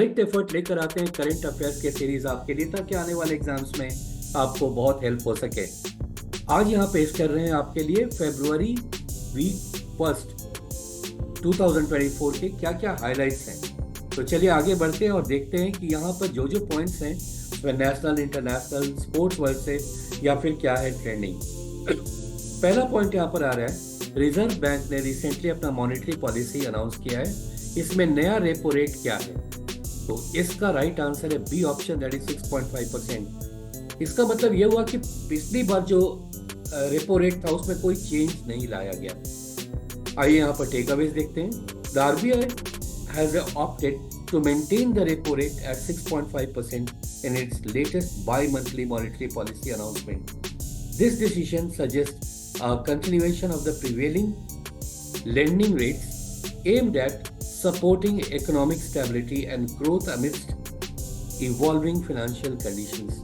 Direct effort लेकर आते हैं करंट अफेयर्स के सीरीज आपके लिए, ताकि आने वाले एग्जाम्स में आपको बहुत हेल्प हो सके। आज यहाँ पेश कर रहे हैं आपके लिए फरवरी वीक फर्स्ट 2024 के क्या क्या हाइलाइट्स हैं। तो चलिए आगे बढ़ते हैं और देखते हैं कि यहाँ पर जो जो पॉइंट्स हैं वह नेशनल, इंटरनेशनल, स्पोर्ट्स वर्ल्ड से या फिर क्या है ट्रेंडिंग। पहला पॉइंट यहाँ पर आ रहा है, रिजर्व बैंक ने रिसेंटली अपना मॉनेटरी पॉलिसी अनाउंस किया है। इसमें नया रेपो रेट क्या है? तो इसका राइट आंसर है बी ऑप्शन, दैट इज 6.5%। इसका मतलब यह हुआ कि पिछली बार जो रेपो रेट था उसमें कोई चेंज नहीं लाया गया। आइए यहाँ पर टेक अवेज देखते हैं। The RBI has opted to maintain the repo rate at 6.5% in its latest bi-monthly monetary policy announcement. This decision suggests a continuation of the prevailing lending rates aimed at supporting economic stability and growth amidst evolving financial conditions.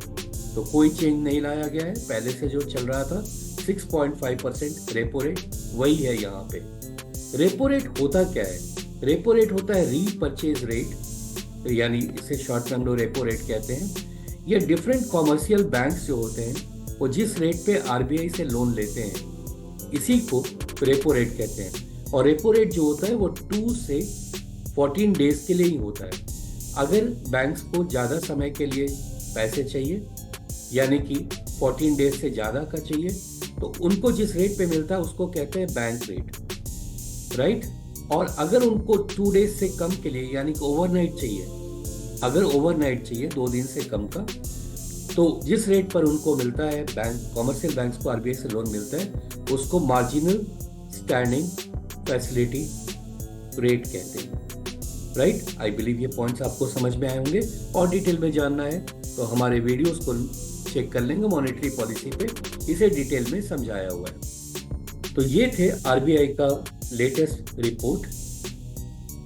तो कोई change नहीं लाया गया है, पहले से जो चल रहा था 6.5% रेपो रेट वही है यहाँ पे। रेपो रेट होता क्या है? रेपो रेट होता है रीपरचेज रेट, यानी इसे शॉर्ट टर्म लोग रेपो रेट कहते हैं। ये डिफरेंट कॉमर्शियल बैंक्स जो होते हैं वो जिस रेट पे आरबीआई से लोन लेते हैं इसी को रेपो रेट कहते हैं। और रेपो रेट जो होता है वो 2 से 14 डेज के लिए ही होता है। अगर बैंक्स को ज़्यादा समय के लिए पैसे चाहिए, यानी कि 14 डेज से ज़्यादा का चाहिए, तो उनको जिस रेट पे मिलता है उसको कहते हैं बैंक रेट, राइट। और अगर उनको 2 डेज से कम के लिए, यानी कि ओवरनाइट चाहिए, अगर ओवरनाइट चाहिए 2 दिन से कम का, तो जिस रेट पर उनको मिलता है, बैंक कॉमर्शियल बैंक्स को आरबीआई से लोन मिलता है, उसको मार्जिनल स्टैंडिंग फैसिलिटी रेट कहते हैं, राइट। आई बिलीव ये पॉइंट्स आपको समझ में आए होंगे। और डिटेल में जानना है तो हमारे वीडियोस को चेक कर लेंगे, मॉनेटरी पॉलिसी पे इसे डिटेल में समझाया हुआ है। तो ये थे आरबीआई का लेटेस्ट रिपोर्ट।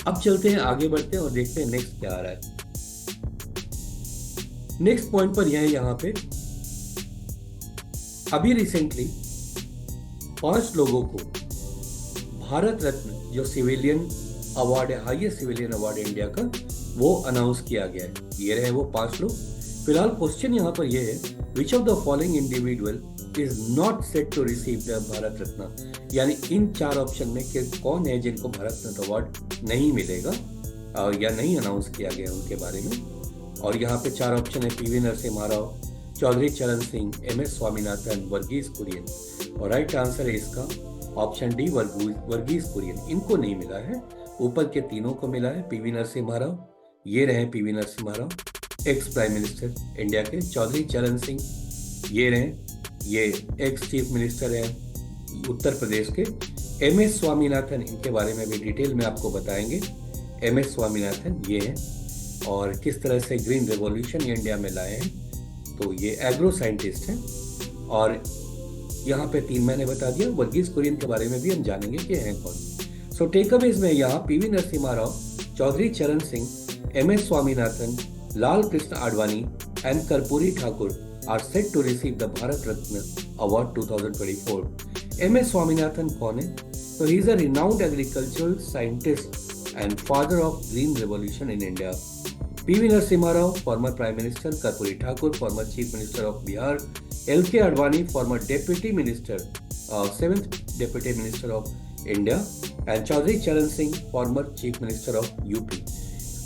अब चलते हैं, आगे बढ़ते हैं और देखते हैं नेक्स्ट क्या आ रहा है। नेक्स्ट पॉइंट पर यह है, यहाँ पे अभी रिसेंटली 5 लोगों को भारत रत्न जो सिविलियन अवार्ड है, हाईएस्ट सिविलियन अवार्ड इंडिया का, वो अनाउंस किया गया है। ये रहे वो 5 लोग। फिलहाल क्वेश्चन यहाँ पर यह है, which of the following individual is not set to receive the Bharat Ratna, यानी इन 4 ऑप्शन में कि कौन है जिनको भारत रत्न अवार्ड नहीं मिलेगा या नहीं अनाउंस किया गया उनके बारे में। और यहाँ पे 4 ऑप्शन है, पीवी नरसिम्हा राव, चौधरी चरण सिंह, एमएस स्वामीनाथन, वर्गीस कुरियन। और राइट आंसर है इसका ऑप्शन डी, वर्गीस कुरियन। इनको नहीं मिला है, ऊपर के तीनों को मिला है। पीवी नरसिम्हा राव, ये रहे PV Narasimha Rao, ex prime minister India के। चौधरी चरण सिंह, ये रहे, ये एक्स चीफ मिनिस्टर हैं उत्तर प्रदेश के। एमएस स्वामीनाथन, इनके बारे में भी डिटेल में आपको बताएंगे। एमएस स्वामीनाथन ये हैं, और किस तरह से ग्रीन रेवोल्यूशन इंडिया में लाए हैं, तो ये एग्रो साइंटिस्ट हैं। और यहाँ पे 3 मैंने बता दिया। वर्गीस कुरियन के बारे में भी हम जानेंगे कि हैं कौन। सो टेकअवेज में यहाँ पीवी नरसिम्हा राव, चौधरी चरण Singh, MS Swaminathan, Lal Krishna Advani and Karpoori Thakur are set to receive the Bharat Ratna Award 2024. M.S. Swaminathan कौन है? So he is a renowned agricultural scientist and father of green revolution in India. P.V. Narasimha Rao, former Prime Minister, Karpuri Thakur, former Chief Minister of Bihar, L.K. Advani, former Deputy Minister, 7th Deputy Minister of India, and Chaudhary Charan Singh, former Chief Minister of UP.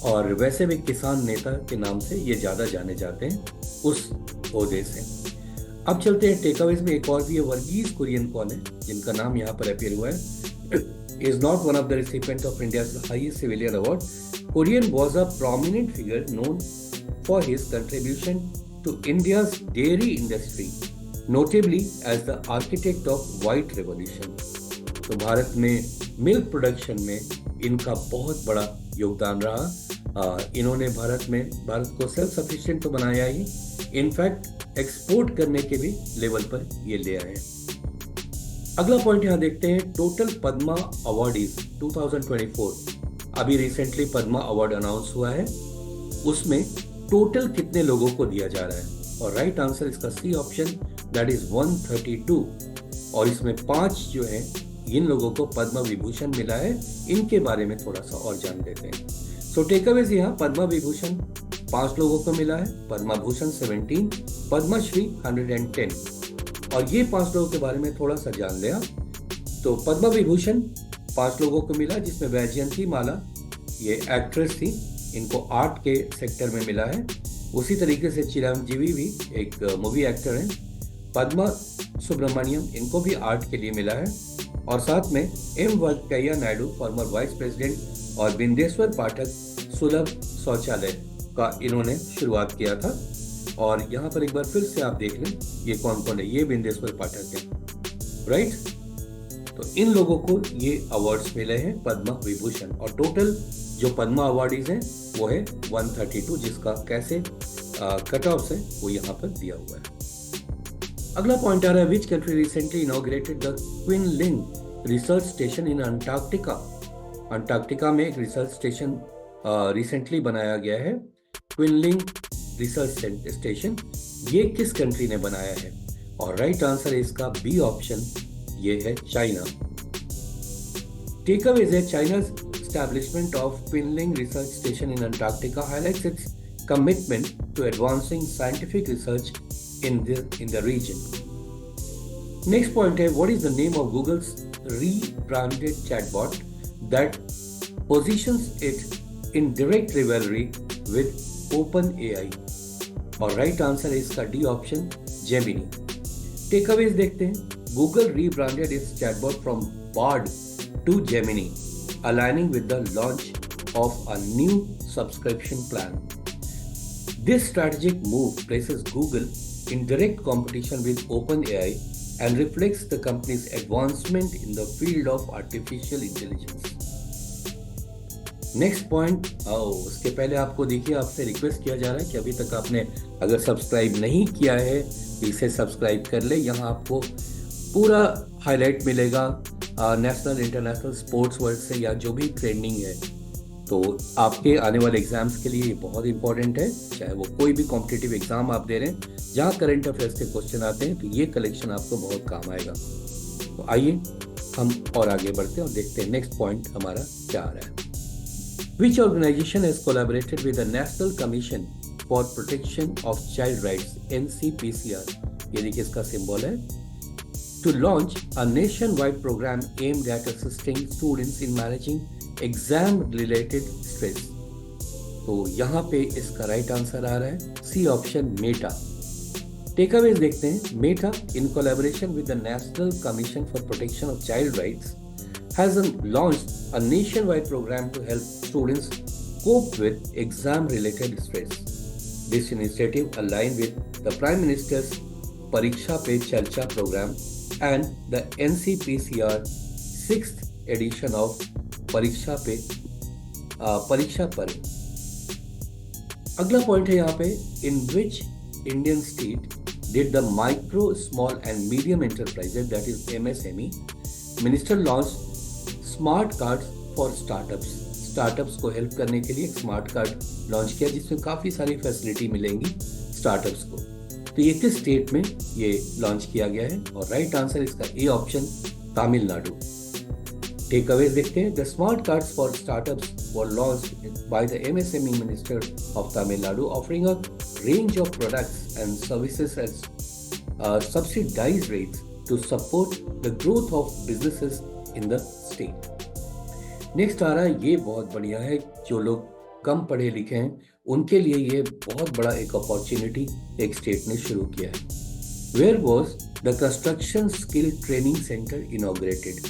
और वैसे भी किसान नेता के नाम से ये ज़्यादा जाने जाते हैं उस ओहदे से। अब चलते हैं टेकअवेज में, एक और भी है। वर्गीस कुरियन कौन है जिनका नाम यहाँ पर अपीयर हुआ है? Is not one of the recipient of India's highest civilian award. Kurien was a prominent figure known for his contribution to India's dairy industry, notably as the architect of white revolution. तो भारत में milk production में इनका बहुत बड़ा योगदान रहा। इन्होंने भारत को सेल्फ सफिशिएंट तो बनाया ही, इनफैक्ट एक्सपोर्ट करने के भी लेवल पर ये ले आए। अगला पॉइंट यहाँ देखते हैं, टोटल पद्मा अवार्डीज 2024। अभी रिसेंटली पद्मा अवार्ड अनाउंस हुआ है, उसमें टोटल कितने लोगों को दिया जा रहा है? और राइट आंसर इसका सी ऑप्शन, दैट इज 132। और इसमें 5 जो है इन लोगों को पद्म विभूषण मिला है। इनके बारे में थोड़ा सा और जान लेते हैं। सो टेकअवेज यहाँ पद्म विभूषण 5 लोगों को मिला है, पद्म भूषण 17, पद्मश्री 110। और ये 5 लोगों के बारे में थोड़ा सा जान लिया। तो पद्म विभूषण 5 लोगों को मिला, जिसमें वैजयंती माला ये एक्ट्रेस थी, इनको आर्ट के सेक्टर में मिला है। उसी तरीके से चिरंजीवी भी एक मूवी एक्टर हैं। पद्मा सुब्रमण्यम, इनको भी आर्ट के लिए मिला है। और साथ में M Venkaiah Naidu, former vice president, और बिंदेश्वर पाठक सुलभ शौचालय का इन्होंने शुरुआत किया था। और यहाँ पर एक बार फिर से आप देख लें ये कौन कौन है। ये बिंदेश्वर पाठक है, राइट। तो इन लोगों को ये अवार्ड्स मिले हैं पद्म विभूषण। और टोटल जो पद्मा अवार्डीज हैं वो है 132, जिसका कैसे कट ऑफ है वो यहाँ पर दिया हुआ है। अगला पॉइंट आ रहा है, which country recently inaugurated the Qinling research station in Antarctica. Antarctica में एक रिसर्च स्टेशन रिसेंटली बनाया गया है, क्विनलिंग रिसर्च स्टेशन। ये किस कंट्री ने बनाया है? और राइट आंसर है इसका बी ऑप्शन, ये है चाइना। टेकअवेज है, चाइना's establishment of Pinling Research Station in Antarctica highlights its commitment to advancing scientific research in the region. Next point है, what is the name of Google's rebranded chatbot that positions it in direct rivalry with OpenAI? और right answer है इसका D option, Gemini. Takeaways देखते हैं, Google rebranded its chatbot from Bard to Gemini, aligning with the launch of a new subscription plan. This strategic move places Google in direct competition with OpenAI and reflects the company's advancement in the field of artificial intelligence. Next point, उसके पहले आपको देखिए, आपसे request किया जा रहा है कि अभी तक आपने अगर सब्सक्राइब नहीं किया है इसे सब्सक्राइब कर ले। यहाँ आपको पूरा हाईलाइट मिलेगा नेशनल इंटरनेशनल स्पोर्ट्स वर्ल्ड से, या जो भी ट्रेंडिंग है। तो आपके आने वाले एग्जाम्स के लिए ये बहुत इंपॉर्टेंट है, चाहे वो कोई भी कॉम्पिटिटिव एग्जाम आप दे रहे हैं जहाँ करंट अफेयर्स के क्वेश्चन आते हैं, तो ये कलेक्शन आपको बहुत काम आएगा। तो आइए हम और आगे बढ़ते हैं और देखते हैं नेक्स्ट पॉइंट हमारा क्या आ रहा है। Which organization has collaborated with the national commission for protection of child rights, NCPCR, ये देखिए इसका सिंबल है, to launch a nationwide program aimed at assisting students in managing exam-related stress. तो यहाँ पे इसका राइट आंसर आ रहा है सी ऑप्शन, मेटा। टेकअवेज देखते हैं, Meta in collaboration with the National Commission for Protection of Child Rights has launched a nationwide program to help students cope with exam-related stress. This initiative aligned with the Prime Minister's Pariksha Pe Charcha program and the NCPCR 6th edition of परीक्षा पर। अगला point है यहाँ पे, in which Indian state did the micro, small and medium enterprises, that is MSME, minister launched smart cards for startups. Startups को help करने के लिए एक स्मार्ट कार्ड लॉन्च किया, जिसमें काफी सारी फैसिलिटी मिलेंगी स्टार्टअप्स को। तो ये किस स्टेट में ये लॉन्च किया गया है? और राइट आंसर इसका ए ऑप्शन, तमिलनाडु। टेकअवेज देखते हैं, the smart cards for startups were launched by the MSME minister of Tamil Nadu, offering a range of products and services at subsidized rates to support the growth of businesses in the state. Next आ रहा है, ये बहुत बढ़िया है, जो लोग कम पढ़े लिखे हैं उनके लिए ये बहुत बड़ा एक अपॉर्चुनिटी एक स्टेट ने शुरू किया है। Where was the construction skill training centre inaugurated?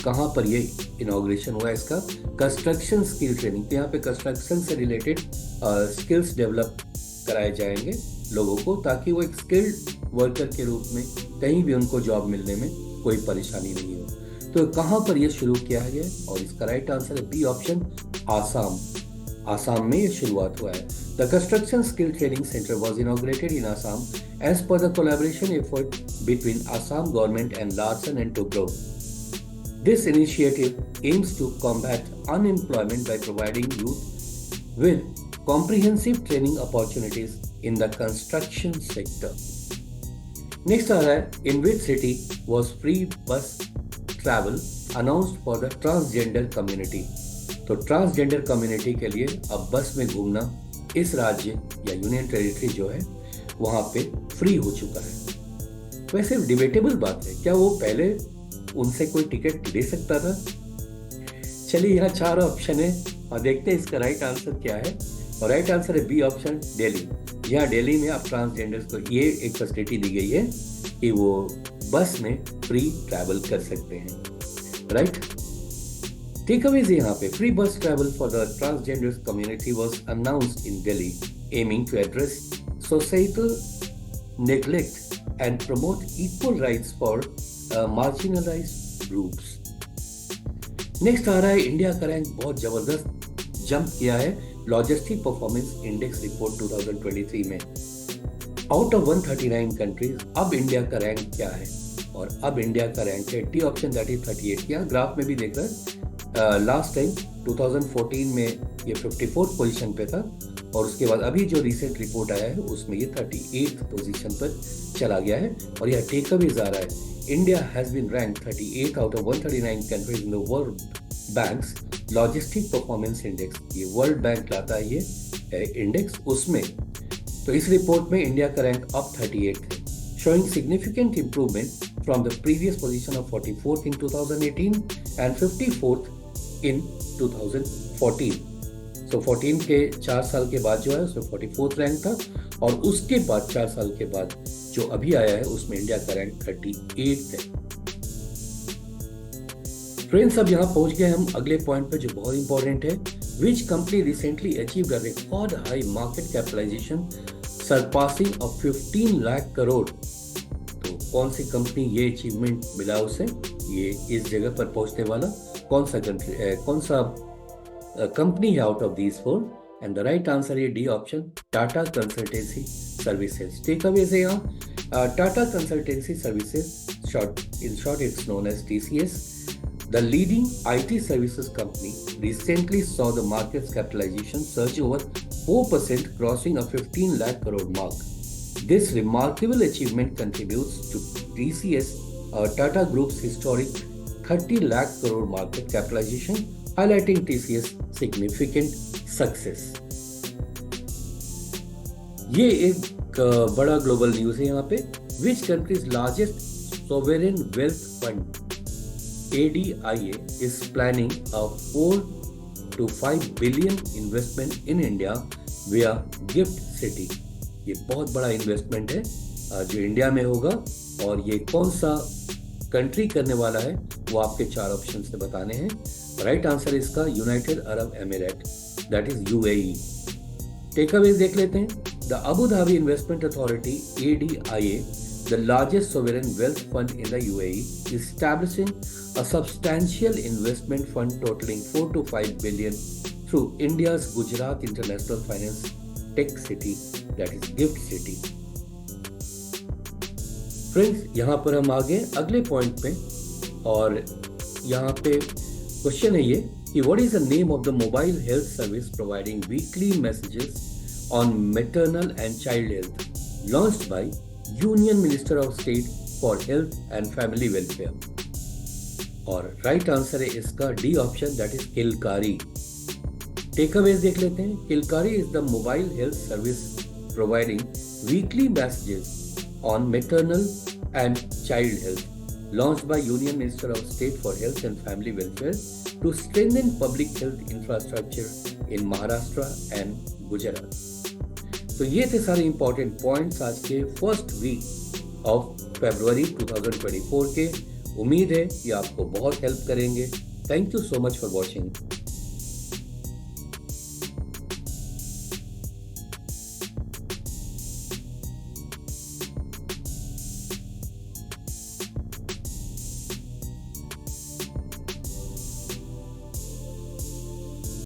कहाँ पर ये इनॉग्रेशन हुआ इसका? Construction skill training. तो यहाँ पे कंस्ट्रक्शन से रिलेटेड स्किल्स डेवलप कराए जाएंगे लोगों को, ताकि वो एक स्किल्ड वर्कर के रूप में कहीं भी उनको जॉब मिलने में कोई परेशानी नहीं हो। तो कहाँ पर ये शुरू किया गया? और इसका राइट आंसर है बी ऑप्शन, आसाम। आसाम में ये शुरुआत हुआ है। The construction skill training centre was inaugurated in Assam as per the collaboration effort between Assam government and Larsen & Toubro. This initiative aims to combat unemployment by providing youth with comprehensive training opportunities in the construction sector. Next आ रहा है, in which city was free bus travel announced for the transgender community? तो transgender community के लिए अब बस में घूमना इस राज्य या यूनियन टेरिटरी जो है वहाँ पे फ्री हो चुका है। वैसे डिबेटेबल बात है, क्या वो पहले उनसे कोई टिकट ले सकता था? चलिए, यहाँ 4 ऑप्शन है और देखते हैं इसका राइट आंसर क्या है। और राइट आंसर है बी ऑप्शन, दिल्ली। यहाँ दिल्ली में अब ट्रांसजेंडर्स को ये एक फैसिलिटी दी गई है कि वो बस में फ्री ट्रैवल कर सकते हैं, राइट। Takeaways यहाँ पे, free bus travel for the transgender community was announced in Delhi, aiming to address societal neglect and promote equal rights for marginalized groups. Next आ रहा है, इंडिया का रैंक बहुत जबरदस्त जंप किया है लॉजिस्टिक परफॉर्मेंस इंडेक्स रिपोर्ट 2023 में। Out of 139 countries अब इंडिया का रैंक क्या है? और अब इंडिया का रैंक है टी ऑप्शन, दैट इज 38। यहाँ ग्राफ में भी देख रहे हैं, लास्ट टाइम 2014 में ये 54th पोजीशन पे था और उसके बाद अभी जो रिसेंट रिपोर्ट आया है उसमें ये 38th पोजीशन पर चला गया है। और यह टेकअवेज आ रहा है, India has been rank 38 out of 139 countries in the world bank's logistic performance index. ये वर्ल्ड बैंक लाता है ये इंडेक्स, उसमें तो इस रिपोर्ट में इंडिया का रैंक अब 38 है, showing significant improvement from the previous position of 44th in 2018 and 54th in 2014. So 14 के 4 साल के बाद जो है उसमें 44th रैंक था और उसके बाद 4 साल के बाद जो अभी आया है उसमें इंडिया का रैंक 38 है। फ्रेंड्स, अब यहाँ पहुंच गए हम अगले पॉइंट पे जो बहुत इंपॉर्टेंट है। Which company recently achieved a record high market capitalization surpassing of 15 lakh crore? तो कौन सी कंपनी ये अचीवमेंट मिला उसे, ये इस जगह पर पहुंचने वाला कौन सा कंपनी है out of these 4? And the right answer है D option, Tata consultancy services. Takeaways है यहाँ, Tata consultancy services, in short it's known as TCS. The leading IT services company recently saw the market's capitalization surge over 4%, crossing a 15 lakh crore mark. This remarkable achievement contributes to TCS, Tata Group's historic 30 lakh crore market capitalization, highlighting TCS significant success. ये एक बड़ा global news है यहाँ पे। Which country's largest sovereign wealth fund ADIA is planning a 4 to 5 billion investment in India via GIFT City? ये बहुत बड़ा investment है जो इंडिया में होगा और ये कौन सा कंट्री करने वाला है वो आपके 4 ऑप्शन से बताने हैं। राइट आंसर इसका United Arab emirate, that is UAE। Takeaways देख लेते हैं। The Abu Dhabi investment authority ADIA, the largest sovereign wealth fund in the UAE, is establishing a substantial investment fund totaling 4 to 5 billion through India's Gujarat International Finance Tech City, that is GIFT City. Friends, यहाँ पर हम आ गए अगले point पे और यहाँ पे question है ये कि what is the name of the mobile health service providing weekly messages on maternal and child health, launched by union minister of state for health and family welfare. और राइट आंसर है इसका D option, that is Kilkari. Takeaways देख लेते हैं। Kilkari is the mobile health service providing weekly messages on maternal and child health, launched by Union Minister of State for Health and Family Welfare to strengthen public health infrastructure in Maharashtra and Gujarat. तो ये थे सारे important points आज के first week of February 2024 के। उम्मीद है कि आपको बहुत हेल्प करेंगे। Thank you so much for watching.